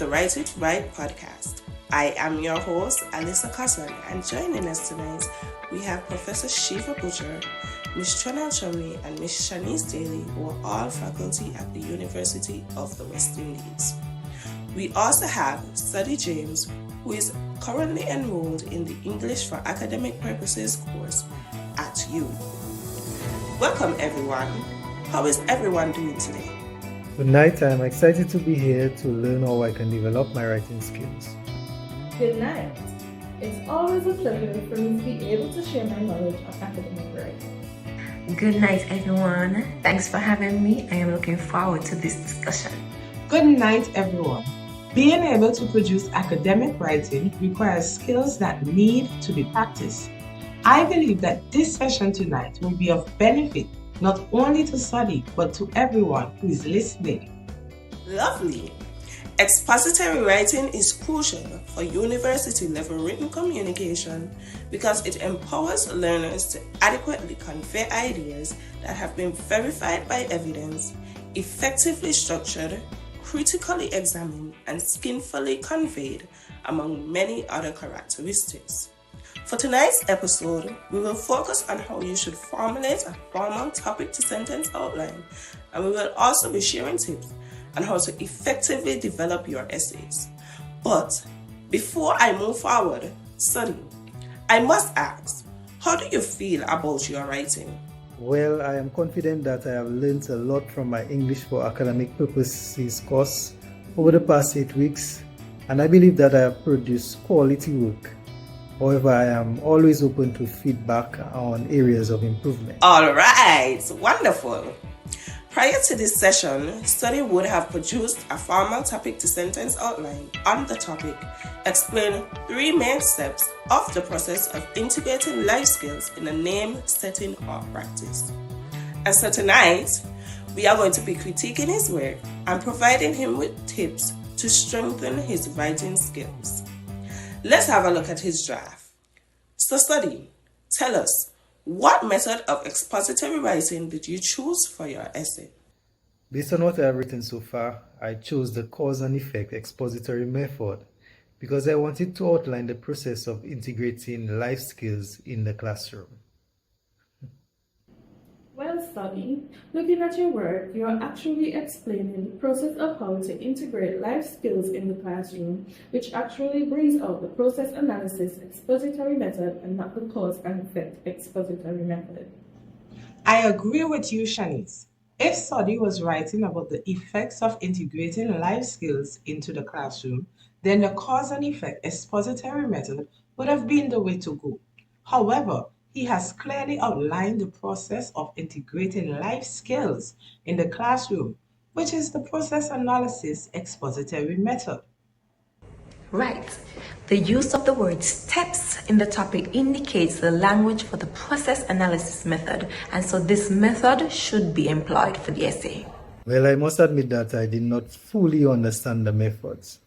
the Write It Right podcast. I am your host, Alyssa Kassan, and joining us tonight, we have Professor Shiva Butcher, Ms. Chanel Chumley, and Ms. Shanice Daly, who are all faculty at the University of the West Indies. We also have Study James, who is currently enrolled in the English for Academic Purposes course at U. Welcome everyone. How is everyone doing today? Good night. I'm excited to be here to learn how I can develop my writing skills. Good night. It's always a pleasure for me to be able to share my knowledge of academic writing. Good night, everyone. Thanks for having me. I am looking forward to this discussion. Good night, everyone. Being able to produce academic writing requires skills that need to be practiced. I believe that this session tonight will be of benefit not only to study, but to everyone who is listening. Lovely. Expository writing is crucial for university-level written communication because it empowers learners to adequately convey ideas that have been verified by evidence, effectively structured, critically examined, and skillfully conveyed, among many other characteristics. For tonight's episode, we will focus on how you should formulate a formal topic-to-sentence outline, and we will also be sharing tips on how to effectively develop your essays. But before I move forward, Study, I must ask, how do you feel about your writing? Well, I am confident that I have learned a lot from my English for Academic Purposes course over the past 8 weeks, and I believe that I have produced quality work. However, I am always open to feedback on areas of improvement. All right, wonderful. Prior to this session, Study would have produced a formal topic-to-sentence outline on the topic, explain 3 main steps of the process of integrating life skills in a name, setting, or practice. And so tonight, we are going to be critiquing his work and providing him with tips to strengthen his writing skills. Let's have a look at his draft. So Study, tell us, what method of expository writing did you choose for your essay? Based on what I have written so far, I chose the cause and effect expository method because I wanted to outline the process of integrating life skills in the classroom. Well, Study, looking at your work, you're actually explaining the process of how to integrate life skills in the classroom, which actually brings out the process analysis expository method and not the cause and effect expository method. I agree with you, Shanice. If Study was writing about the effects of integrating life skills into the classroom, then the cause and effect expository method would have been the way to go. However, he has clearly outlined the process of integrating life skills in the classroom, which is the process analysis expository method. Right. The use of the word steps in the topic indicates the language for the process analysis method, and so this method should be employed for the essay. Well, I must admit that I did not fully understand the methods.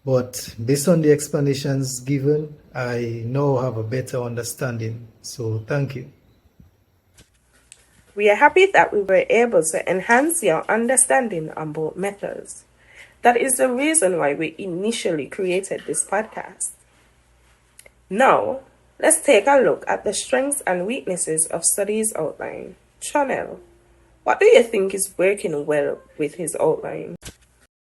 But based on the explanations given, I now have a better understanding. So thank you. We are happy that we were able to enhance your understanding on both methods. That is the reason why we initially created this podcast. Now, let's take a look at the strengths and weaknesses of Study's outline. Chanel, what do you think is working well with his outline?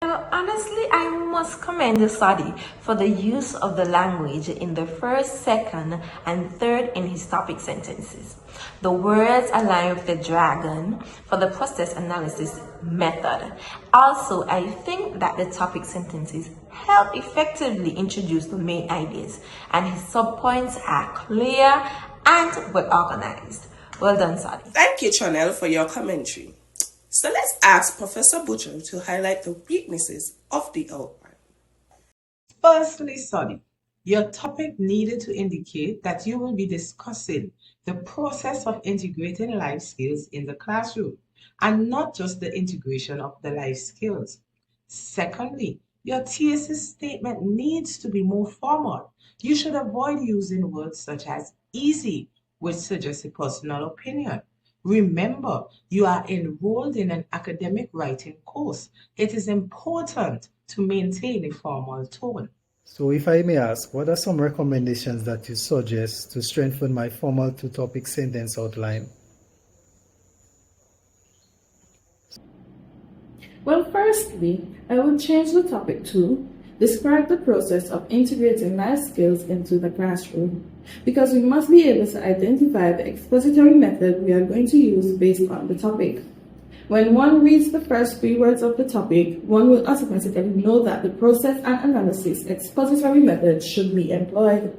Well, honestly, I must commend the Study for the use of the language in the first, second, and third in his topic sentences. The words align with the dragon for the process analysis method. Also, I think that the topic sentences help effectively introduce the main ideas, and his subpoints are clear and well organized. Well done, Study. Thank you, Chanel, for your commentary. So let's ask Professor Butcher to highlight the weaknesses of the outline. Firstly, Study, your topic needed to indicate that you will be discussing the process of integrating life skills in the classroom and not just the integration of the life skills. Secondly, your thesis statement needs to be more formal. You should avoid using words such as easy, which suggests a personal opinion. Remember, you are enrolled in an academic writing course. It is important to maintain a formal tone. So if I may ask, what are some recommendations that you suggest to strengthen my formal two-topic sentence outline? Well, firstly, I would change the topic to describe the process of integrating life skills into the classroom, because we must be able to identify the expository method we are going to use based on the topic. When one reads the first 3 words of the topic, one will automatically know that the process and analysis expository method should be employed.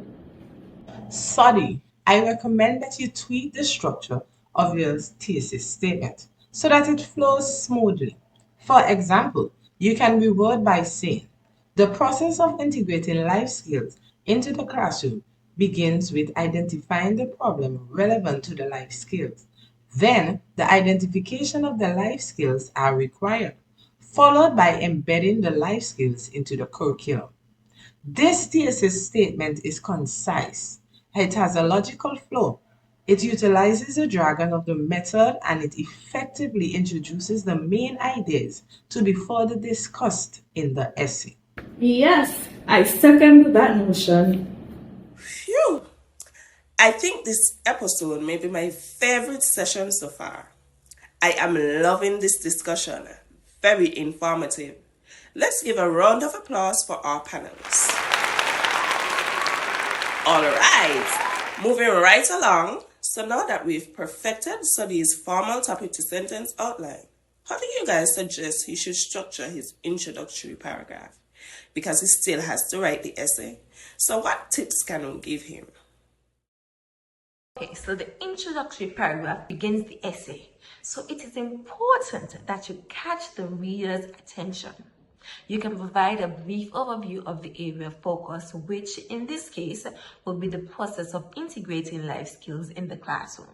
Sorry, I recommend that you tweak the structure of your thesis statement so that it flows smoothly. For example, you can reword by saying, the process of integrating life skills into the classroom begins with identifying the problem relevant to the life skills. Then, the identification of the life skills are required, followed by embedding the life skills into the curriculum. This thesis statement is concise. It has a logical flow. It utilizes the jargon of the method and it effectively introduces the main ideas to be further discussed in the essay. Yes, I second that notion. Phew! I think this episode may be my favorite session so far. I am loving this discussion. Very informative. Let's give a round of applause for our panelists. All right, moving right along. So now that we've perfected Sadi's formal topic to sentence outline, how do you guys suggest he should structure his introductory paragraph? Because he still has to write the essay. So what tips can we give him? Okay, so the introductory paragraph begins the essay. So it is important that you catch the reader's attention. You can provide a brief overview of the area of focus, which in this case will be the process of integrating life skills in the classroom.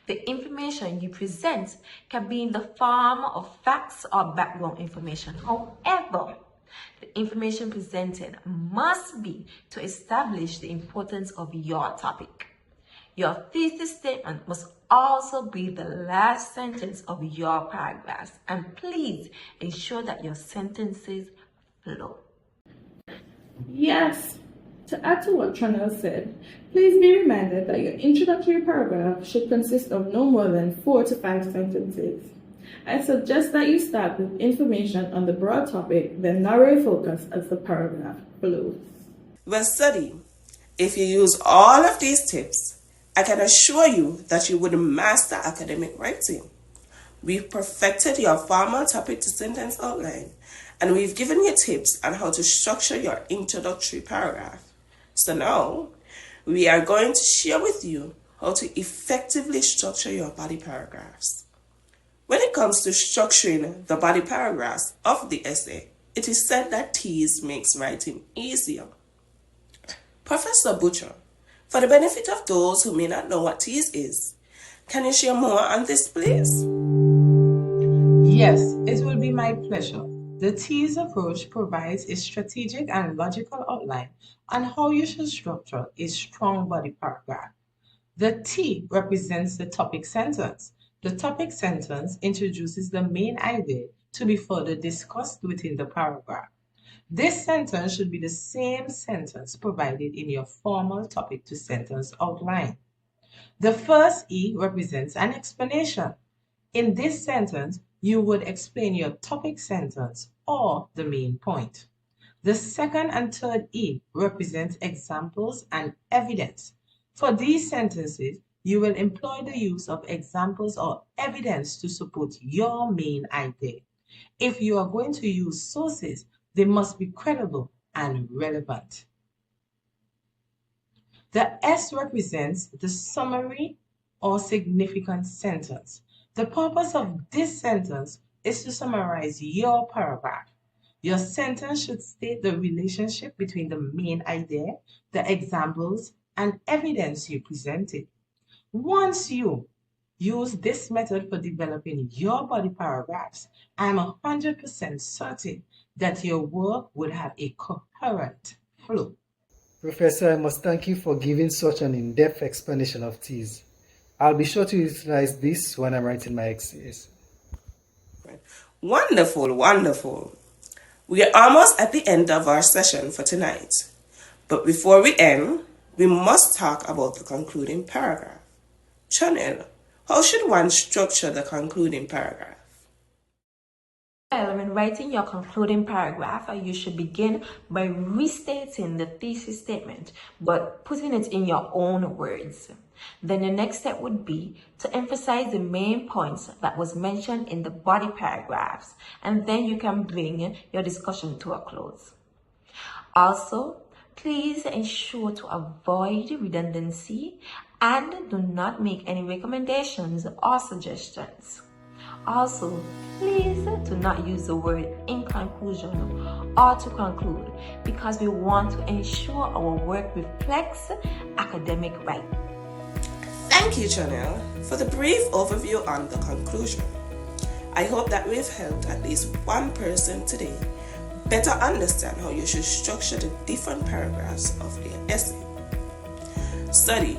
The information you present can be in the form of facts or background information. However, the information presented must be to establish the importance of your topic. Your thesis statement must also be the last sentence of your paragraphs, and please ensure that your sentences flow. Yes. To add to what Tranel said, please be reminded that your introductory paragraph should consist of no more than 4 to 5 sentences. I suggest that you start with information on the broad topic, then narrow your focus as the paragraph flows. Well, Sadi, if you use all of these tips, I can assure you that you would master academic writing. We've perfected your formal topic to sentence outline, and we've given you tips on how to structure your introductory paragraph. So now, we are going to share with you how to effectively structure your body paragraphs. When it comes to structuring the body paragraphs of the essay, it is said that tease makes writing easier. Professor Butcher, for the benefit of those who may not know what tease is, can you share more on this, please? Yes, it will be my pleasure. The tease approach provides a strategic and logical outline on how you should structure a strong body paragraph. The T represents the topic sentence. The topic sentence introduces the main idea to be further discussed within the paragraph. This sentence should be the same sentence provided in your formal topic to sentence outline. The first E represents an explanation. In this sentence, you would explain your topic sentence or the main point. The second and third E represent examples and evidence. For these sentences, you will employ the use of examples or evidence to support your main idea. If you are going to use sources, they must be credible and relevant. The S represents the summary or significant sentence. The purpose of this sentence is to summarize your paragraph. Your sentence should state the relationship between the main idea, the examples, and evidence you presented. Once you use this method for developing your body paragraphs, I'm 100% certain that your work would have a coherent flow. Professor, I must thank you for giving such an in-depth explanation of tease. I'll be sure to utilize this when I'm writing my essays. Wonderful, wonderful. We are almost at the end of our session for tonight. But before we end, we must talk about the concluding paragraph. Chanel, how should one structure the concluding paragraph? Well, when writing your concluding paragraph, you should begin by restating the thesis statement, but putting it in your own words. Then the next step would be to emphasize the main points that was mentioned in the body paragraphs, and then you can bring your discussion to a close. Also, please ensure to avoid redundancy and do not make any recommendations or suggestions. Also, please do not use the word in conclusion or to conclude, because we want to ensure our work reflects academic writing. Thank you, Chanel, for the brief overview on the conclusion. I hope that we've helped at least one person today better understand how you should structure the different paragraphs of their essay. Study,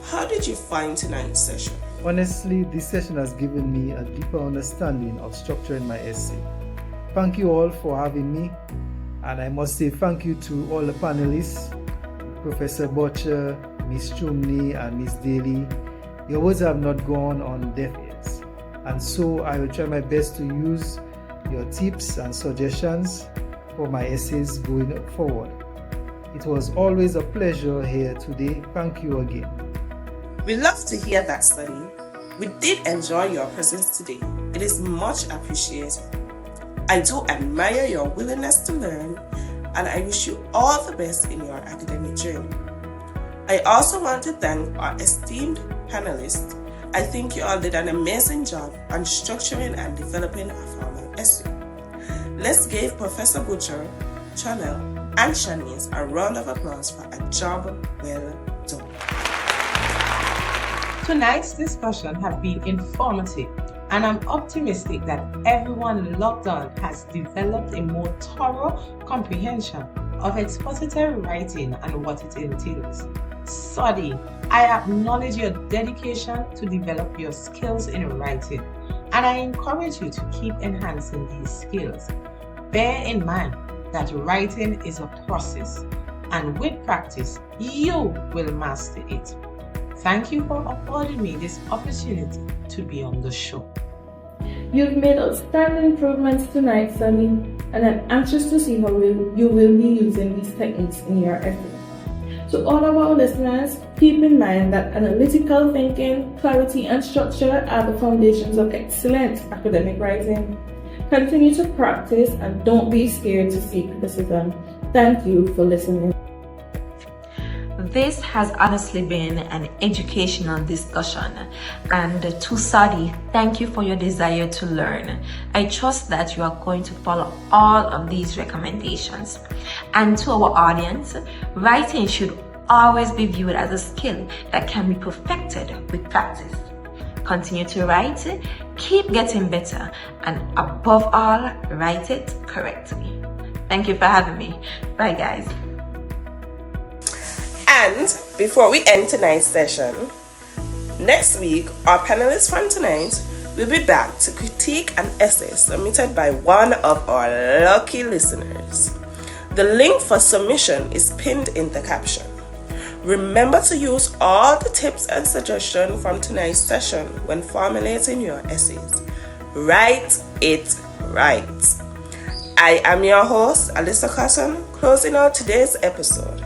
how did you find tonight's session? Honestly, this session has given me a deeper understanding of structuring my essay. Thank you all for having me, and I must say thank you to all the panelists, Professor Butcher, Ms. Chumney and Ms. Daly. Your words have not gone on deaf ears, and so I will try my best to use your tips and suggestions for my essays going forward. It was always a pleasure here today. Thank you again. We love to hear that, Study. We did enjoy your presence today. It is much appreciated. I do admire your willingness to learn, and I wish you all the best in your academic journey. I also want to thank our esteemed panelists. I think you all did an amazing job on structuring and developing a formal essay. Let's give Professor Butcher, Chanel, and Shanice a round of applause for a job well done. Tonight's discussion has been informative, and I'm optimistic that everyone logged on has developed a more thorough comprehension of expository writing and what it entails. Sadi, I acknowledge your dedication to develop your skills in writing, and I encourage you to keep enhancing these skills. Bear in mind that writing is a process, and with practice, you will master it. Thank you for affording me this opportunity to be on the show. You've made outstanding improvements tonight, Sunny, and I'm anxious to see how you will be using these techniques in your essay. To all of our listeners, keep in mind that analytical thinking, clarity, and structure are the foundations of excellent academic writing. Continue to practice and don't be scared to seek criticism. Thank you for listening. This has honestly been an educational discussion, and to Sadi, thank you for your desire to learn. I trust that you are going to follow all of these recommendations. And to our audience, writing should always be viewed as a skill that can be perfected with practice. Continue to write, keep getting better, and above all, write it correctly. Thank you for having me. Bye, guys. And before we end tonight's session, next week, our panelists from tonight will be back to critique an essay submitted by one of our lucky listeners. The link for submission is pinned in the caption. Remember to use all the tips and suggestions from tonight's session when formulating your essays. Write it right. I am your host, Alyssa Cotton, closing out today's episode.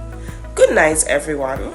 Good night, everyone.